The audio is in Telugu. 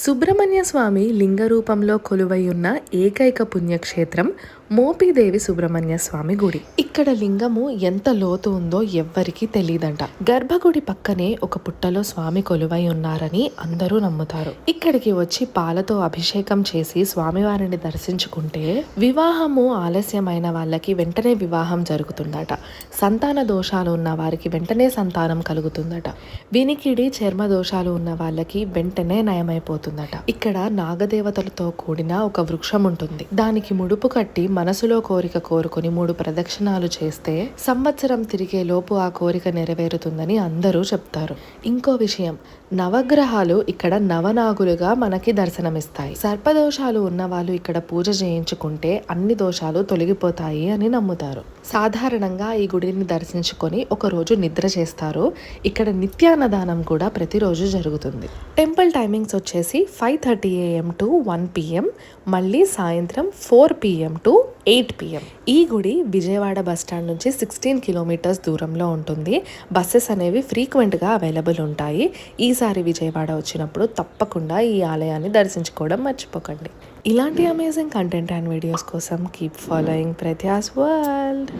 సుబ్రహ్మణ్య స్వామి లింగ రూపంలో కొలువై ఉన్న ఏకైక పుణ్యక్షేత్రం మోపిదేవి సుబ్రహ్మణ్య స్వామి గుడి. ఇక్కడ లింగము ఎంత లోతు ఉందో ఎవ్వరికీ తెలియదంట. గర్భగుడి పక్కనే ఒక పుట్టలో స్వామి కొలువై ఉన్నారని అందరూ నమ్ముతారు. ఇక్కడికి వచ్చి పాలతో అభిషేకం చేసి స్వామివారిని దర్శించుకుంటే వివాహము ఆలస్యమైన వాళ్ళకి వెంటనే వివాహం జరుగుతుందట. సంతాన దోషాలు ఉన్న వారికి వెంటనే సంతానం కలుగుతుందట. వినికిడి చర్మ దోషాలు ఉన్న వాళ్ళకి వెంటనే నయమైపోతుందట. ఇక్కడ నాగదేవతలతో కూడిన ఒక వృక్షం ఉంటుంది. దానికి ముడుపు కట్టి మనసులో కోరిక కోరుకుని 3 ప్రదక్షిణాలు చేస్తే సంవత్సరం తిరిగే లోపు ఆ కోరిక నెరవేరుతుందని అందరూ చెప్తారు. ఇంకో విషయం, నవగ్రహాలు ఇక్కడ నవనాగులుగా మనకి దర్శనమిస్తాయి. సర్పదోషాలు ఉన్న వాళ్ళు ఇక్కడ పూజ చేయించుకుంటే అన్ని దోషాలు తొలగిపోతాయి అని నమ్ముతారు. సాధారణంగా ఈ గుడిని దర్శించుకొని ఒక రోజు నిద్ర చేస్తారు. ఇక్కడ నిత్యాన్నదానం కూడా ప్రతిరోజు జరుగుతుంది. టెంపుల్ టైమింగ్స్ వచ్చేసి 5:30 AM to 1 PM, మళ్ళీ సాయంత్రం 4 PM to 8 PM. ఈ గుడి విజయవాడ బస్టాండ్ నుంచి 16 కిలోమీటర్స్ దూరంలో ఉంటుంది. బస్సెస్ అనేవి ఫ్రీక్వెంట్గా అవైలబుల్ ఉంటాయి. ఈసారి విజయవాడ వచ్చినప్పుడు తప్పకుండా ఈ ఆలయాన్ని దర్శించుకోవడం మర్చిపోకండి. ఇలాంటి అమేజింగ్ కంటెంట్ అండ్ వీడియోస్ కోసం కీప్ ఫాలోయింగ్ ప్రత్యాస్ వరల్డ్.